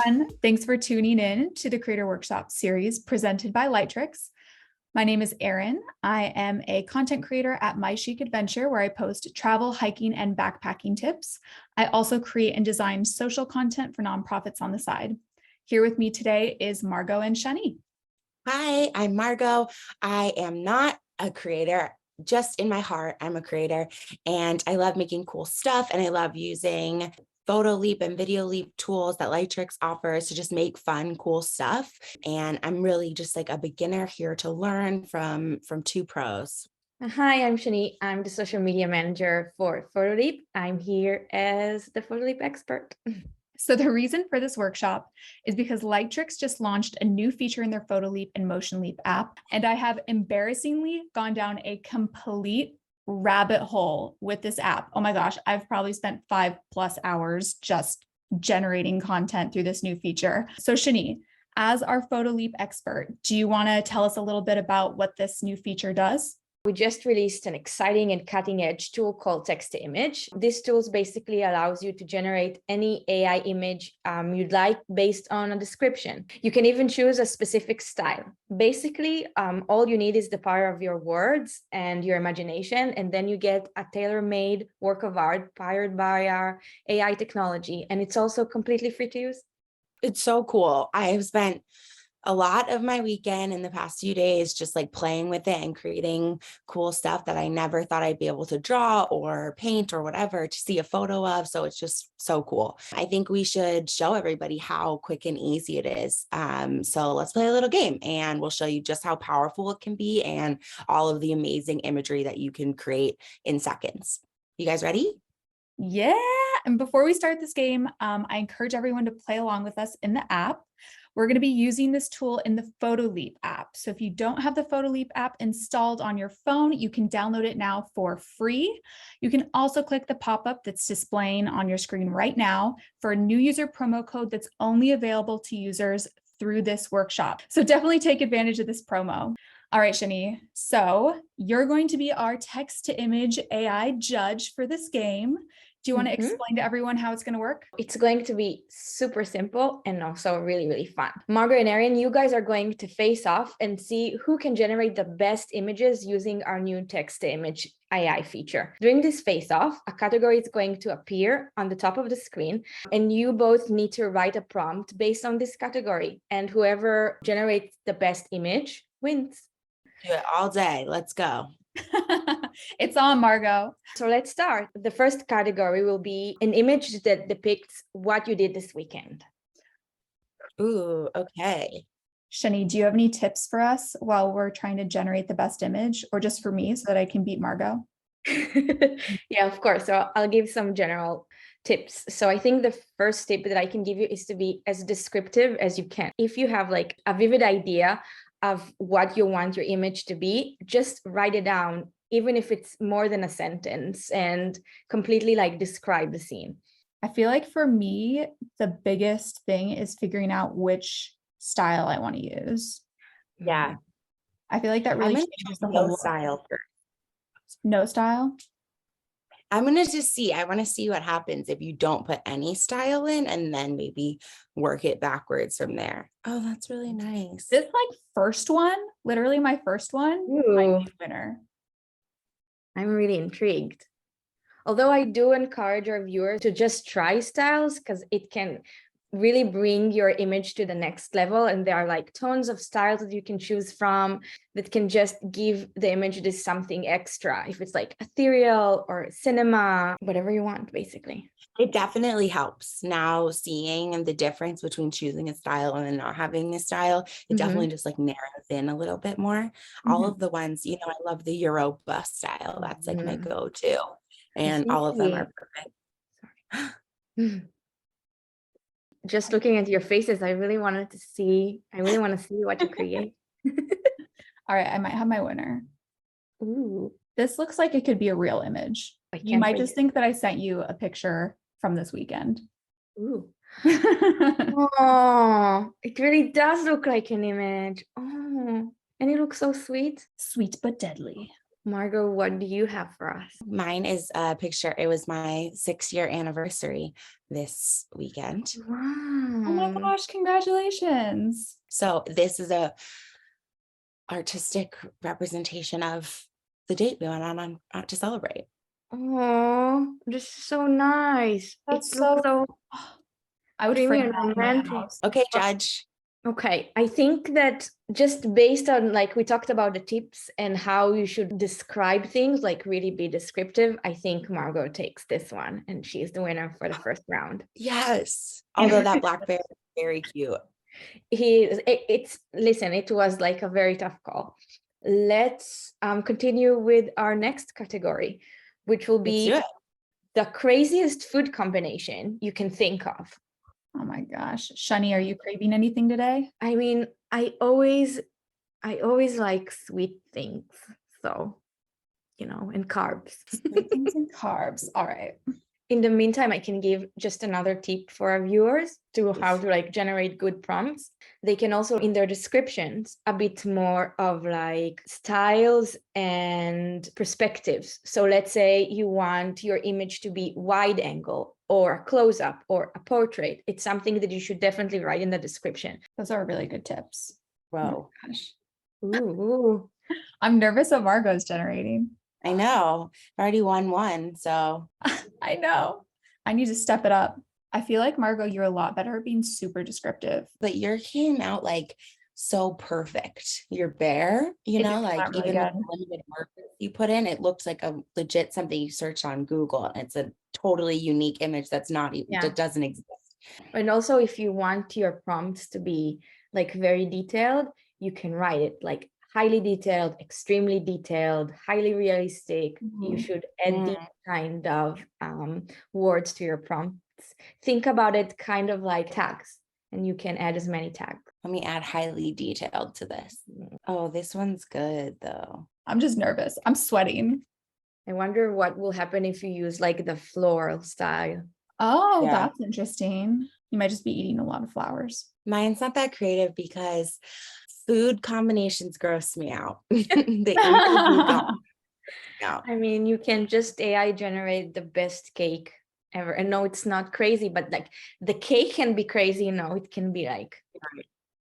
everyone. Thanks for tuning in to the Creator Workshop series presented by Lightricks. My name is Erin. I am a content creator at My Chic Adventure, where I post travel, hiking, and backpacking tips. I also create and design social content for nonprofits on the side. Here with me today is Margot and Shani. Hi, I'm Margot. I am not a creator. Just in my heart, I'm a creator, and I love making cool stuff, and I love using Photoleap and Videoleap tools that Lightricks offers to just make fun, cool stuff. And I'm really just like a beginner here to learn from two pros. Hi, I'm Shani. I'm the social media manager for Photoleap. I'm here as the Photoleap expert. So the reason for this workshop is because Lightricks just launched a new feature in their Photoleap and MotionLeap app, and I have embarrassingly gone down a complete rabbit hole with this app. Oh my gosh, I've probably spent 5+ hours just generating content through this new feature. So Shani, as our Photoleap expert, do you want to tell us a little bit about what this new feature does? We just released an exciting and cutting-edge tool called text-to-image. This tool basically allows you to generate any AI image you'd like based on a description. You can even choose a specific style. Basically, all you need is the power of your words and your imagination, and then you get a tailor-made work of art powered by our AI technology, and it's also completely free to use. It's so cool. I have spent a lot of my weekend in the past few days just like playing with it and creating cool stuff that I never thought I'd be able to draw or paint or whatever to see a photo of. So it's just so cool. I think we should show everybody how quick and easy it is. So let's play a little game, and we'll show you just how powerful it can be and all of the amazing imagery that you can create in seconds. You guys ready? Yeah. And before we start this game, I encourage everyone to play along with us in the app. We're going to be using this tool in the Photoleap app. So if you don't have the Photoleap app installed on your phone, you can download it now for free. You can also click the pop-up that's displaying on your screen right now for a new user promo code that's only available to users through this workshop. So definitely take advantage of this promo. All right, Shani, so you're going to be our text-to-image AI judge for this game. Do you want to explain to everyone how it's going to work? It's going to be super simple and also really, really fun. Margot and Erin, you guys are going to face off and see who can generate the best images using our new text-to-image AI feature. During this face-off, a category is going to appear on the top of the screen, and you both need to write a prompt based on this category, and whoever generates the best image wins. Do it all day. Let's go. It's on, Margot. So let's start. The first category will be an image that depicts what you did this weekend. Ooh, okay. Shani, do you have any tips for us while we're trying to generate the best image, or just for me so that I can beat Margot? Yeah, of course. So I'll give some general tips. So I think the first tip that I can give you is to be as descriptive as you can. If you have like a vivid idea of what you want your image to be, just write it down, even if it's more than a sentence, and completely like describe the scene. I feel like for me, the biggest thing is figuring out which style I want to use. Yeah. I feel like that really changes the whole style. No style? I'm going to just see. I want to see what happens if you don't put any style in, and then maybe work it backwards from there. Oh, that's really nice. This like first one, literally my first one, might be winner. I'm really intrigued. Although I do encourage our viewers to just try styles, because it can really bring your image to the next level, and there are like tons of styles that you can choose from that can just give the image this something extra, if it's like ethereal or cinema, whatever you want, basically. It definitely helps now seeing the difference between choosing a style and then not having a style. It definitely just like narrows in a little bit more. All of the ones, I love the Europa style. That's like my go-to, and all of them are perfect. Sorry. Just looking at your faces, I really want to see what you create. All right, I might have my winner. Ooh. This looks like it could be a real image. You might just think that I sent you a picture from this weekend. Ooh. Oh, it really does look like an image. Oh, and it looks so sweet. Sweet but deadly. Margot, what do you have for us? Mine is a picture. It was my 6-year anniversary this weekend. Oh my Wow. gosh, congratulations. So this is a artistic representation of the date we went on to celebrate. Oh, this is so nice. That's It looks so, so I would creamy frame and that in my romantic. house. Okay, judge. Okay, I think that just based on like we talked about the tips and how you should describe things, like really be descriptive, I think Margot takes this one and she's the winner for the first round. Yes. Although that black bear is very cute. Listen, it was like a very tough call. Let's continue with our next category, which will Let's be do it. the craziest food combination you can think of. Oh my gosh. Shani, are you craving anything today? I mean, I always like sweet things. So, and carbs. Sweet things and carbs. All right. In the meantime, I can give just another tip for our viewers to how to like generate good prompts. They can also in their descriptions a bit more of like styles and perspectives. So let's say you want your image to be wide angle or a close up or a portrait. It's something that you should definitely write in the description. Those are really good tips. Whoa. Oh my gosh. Ooh. I'm nervous what Margot's generating. I know. I already won one. So I know. I need to step it up. I feel like Margot, you're a lot better at being super descriptive. but yours came out like so perfect. Your bear, It know, did come like out really even with good. the limited markers you put in, it looks like a legit something you search on Google. And it's a totally unique image that's not even Yeah. that doesn't exist. And also, if you want your prompts to be like very detailed, you can write it like highly detailed, extremely detailed, highly realistic. You Mhm. should add these kind of words to your prompts. Think about it kind of like tags, and you can add as many tags. Let me add highly detailed to this. Oh, this one's good though. I'm just nervous. I'm sweating. I wonder what will happen if you use like the floral style. Oh, Yeah. that's interesting. You might just be eating a lot of flowers. Mine's not that creative because food combinations gross me out. The Indian food combinations. Yeah. I mean, you can just AI generate the best cake ever. And no, it's not crazy, but like the cake can be crazy. It can be like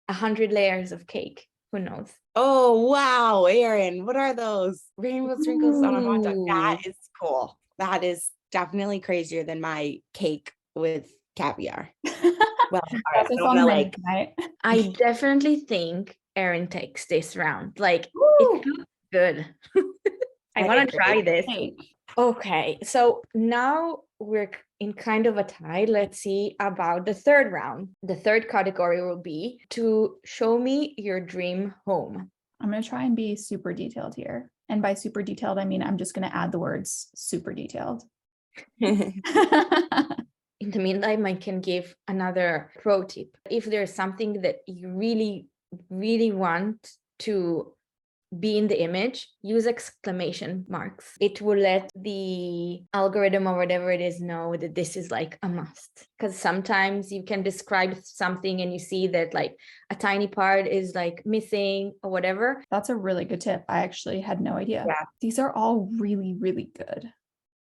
100 layers of cake. Who knows? Oh, wow, Erin, what are those? Rainbow sprinkles on a hot dog. That Ooh. is cool. That is definitely crazier than my cake with caviar. Well, all right, That's I a wanna, song like, tonight. I definitely think Erin takes this round. Like Woo! it feels good. I I want to agree. try this. Cake. Okay, so now we're in kind of a tie. Let's see about the third round. The third category will be to show me your dream home. I'm going to try and be super detailed here. And by super detailed, I mean I'm just going to add the words super detailed. In the meantime, I can give another pro tip. If there's something that you really, really want to be in the image, use exclamation marks. It will let the algorithm or whatever it is know that this is like a must. Because sometimes you can describe something and you see that like a tiny part is like missing or whatever. That's a really good tip. I actually had no idea. Yeah. These are all really, really good.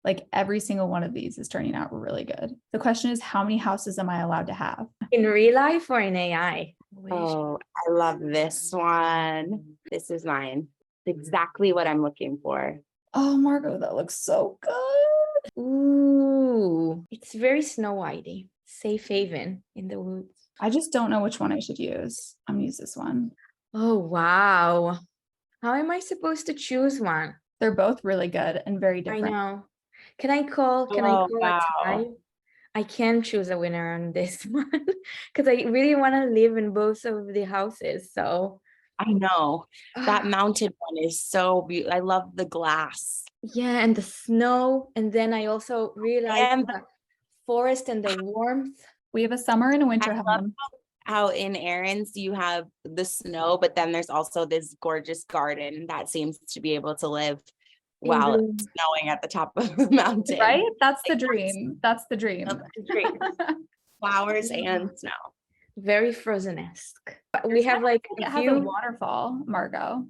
Like every single one of these is turning out really good. The question is, how many houses am I allowed to have? In real life or in AI? Oh, I love this one. This is mine. Exactly what I'm looking for. Oh, Margot, that looks so good. Ooh, it's very Snow Whitey. Safe haven in the woods. I just don't know which one I should use. I'm gonna use this one. Oh, wow. How am I supposed to choose one? They're both really good and very different. I know. Can I call Oh, a wow. tie? I can choose a winner on this one because I really want to live in both of the houses. So I know. That mounted one is so beautiful. I love the glass. yeah, and the snow. And then I also realized And the forest and the warmth. We have a summer and a winter I love home. how in Erin's you have the snow, but then there's also this gorgeous garden that seems to be able to live while bloom. it's snowing at the top of the mountain. Right? That's the dream. That's the dream. That's the dream. Flowers and snow. Very Frozen-esque. We have like It a has a few. waterfall, Margot.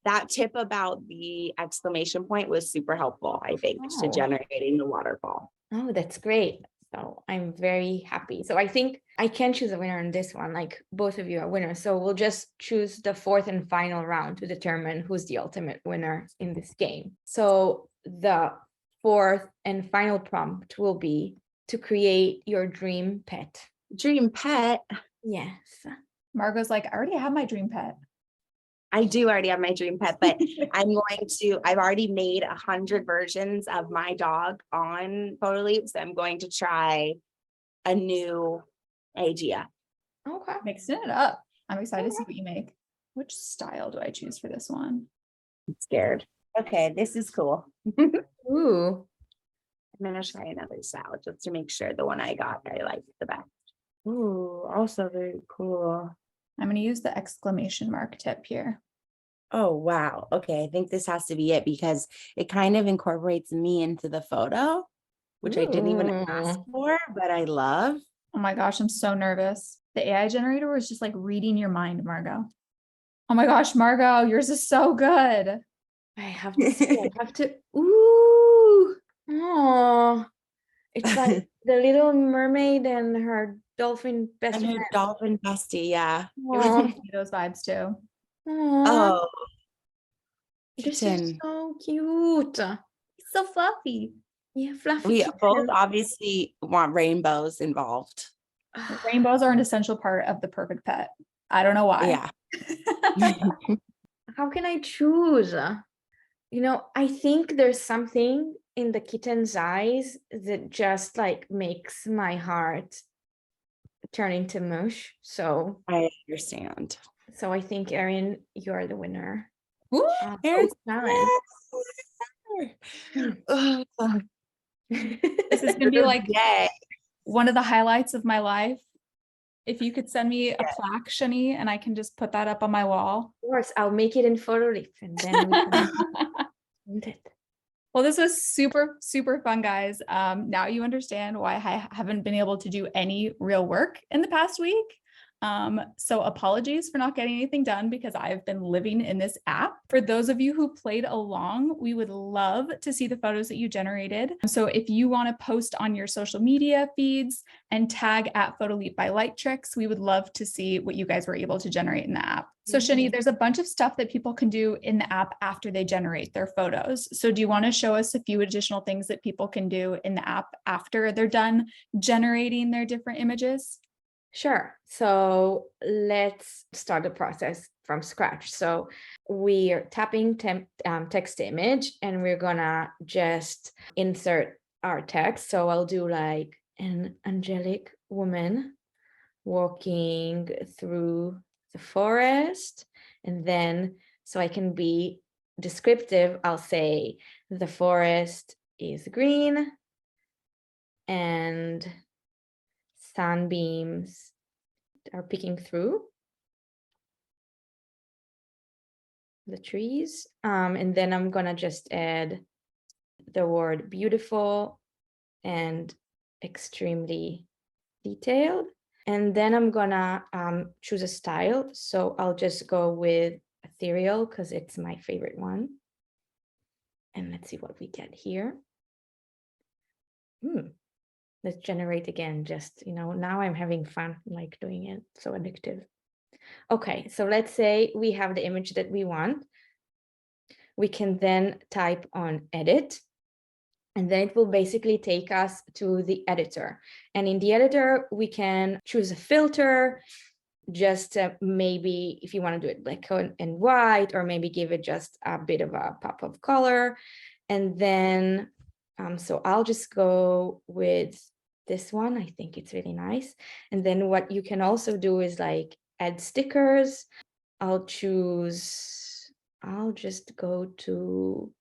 that tip about the exclamation point was super helpful, I think, to Oh. generating the waterfall. Oh, that's great. So I'm very happy. So I think I can choose a winner in this one, like both of you are winners. So we'll just choose the fourth and final round to determine who's the ultimate winner in this game. So the fourth and final prompt will be to create your dream pet. Dream pet. Yes. Margot's like, I already have my dream pet. I do already have my dream pet, but I've already made 100 versions of my dog on Photoleap. So I'm going to try a new idea. Okay. Mixing it up. I'm excited to see what you make. Which style do I choose for this one? I'm scared. Okay, this is cool. Ooh. I'm gonna try another style just to make sure the one I got I like the best. Ooh, also very cool. I'm going to use the exclamation mark tip here. Oh, wow. Okay, I think this has to be it because it kind of incorporates me into the photo, which I didn't even ask for, but I love. Oh my gosh, I'm so nervous. The AI generator was just like reading your mind, Margot. Oh my gosh, Margot, yours is so good. I have to see. I have to. Ooh. Oh, it's like the Little Mermaid and her dolphin best And her friend. dolphin bestie, yeah. It was Aw. giving me those vibes too. Aw, Oh, this is kitten. so cute. It's so fluffy. Yeah, fluffy We both kitten. obviously want rainbows involved. Rainbows are an essential part of the perfect pet. I don't know why. Yeah. How can I choose? You know, I think there's something in the kitten's eyes that just like makes my heart turn into mush. So I understand. I think Erin, you're the winner. Woo! Here's Challenge. oh, This is gonna be like yay. one of the highlights of my life. If you could send me a plaque, Shani, and I can just put that up on my wall. Of course, I'll make it in Photoleap and then we can print it. Well, this was super, super fun, guys. Now you understand why I haven't been able to do any real work in the past week. So apologies for not getting anything done because I've been living in this app. For those of you who played along, we would love to see the photos that you generated. So if you want to post on your social media feeds and tag at Photoleap by Lightricks, we would love to see what you guys were able to generate in the app. So Shani, there's a bunch of stuff that people can do in the app after they generate their photos. So do you want to show us a few additional things that people can do in the app after they're done generating their different images? Sure. So let's start the process from scratch. So we are tapping text to image and we're gonna just insert our text. So I'll do like an angelic woman walking through the forest. And then so I can be descriptive, I'll say the forest is green and sunbeams are peeking through the trees. And then I'm gonna just add the word beautiful and extremely detailed. And then I'm gonna choose a style. So I'll just go with ethereal because it's my favorite one. And let's see what we get here. Let's generate again, just, you know, now I'm having fun like doing it, so addictive. Okay, so let's say we have the image that we want. We can then type on edit, and then it will basically take us to the editor. And in the editor, we can choose a filter, just maybe if you want to do it black and white, or maybe give it just a bit of a pop of color. And then, so I'll just go with this one. I think it's really nice. And then what you can also do is like add stickers. I'll just go to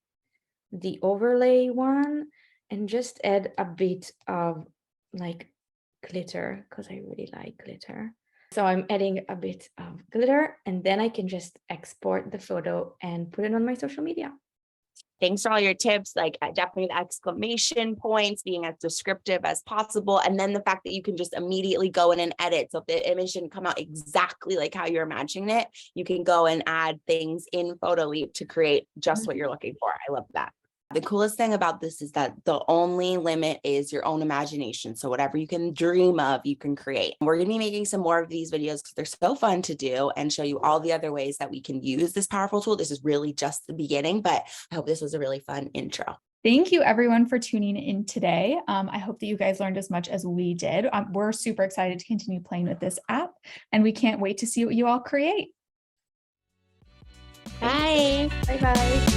the overlay one and just add a bit of like glitter because I really like glitter. So I'm adding a bit of glitter and then I can just export the photo and put it on my social media. Thanks for all your tips, like definitely the exclamation points, being as descriptive as possible. And then the fact that you can just immediately go in and edit. So if the image didn't come out exactly like how you're imagining it, you can go and add things in Photoleap to create just what you're looking for. I love that. The coolest thing about this is that the only limit is your own imagination. So whatever you can dream of, you can create. We're going to be making some more of these videos because they're so fun to do and show you all the other ways that we can use this powerful tool. This is really just the beginning, but I hope this was a really fun intro. Thank you everyone for tuning in today. I hope that you guys learned as much as we did. We're super excited to continue playing with this app, and we can't wait to see what you all create. Bye. Bye-bye.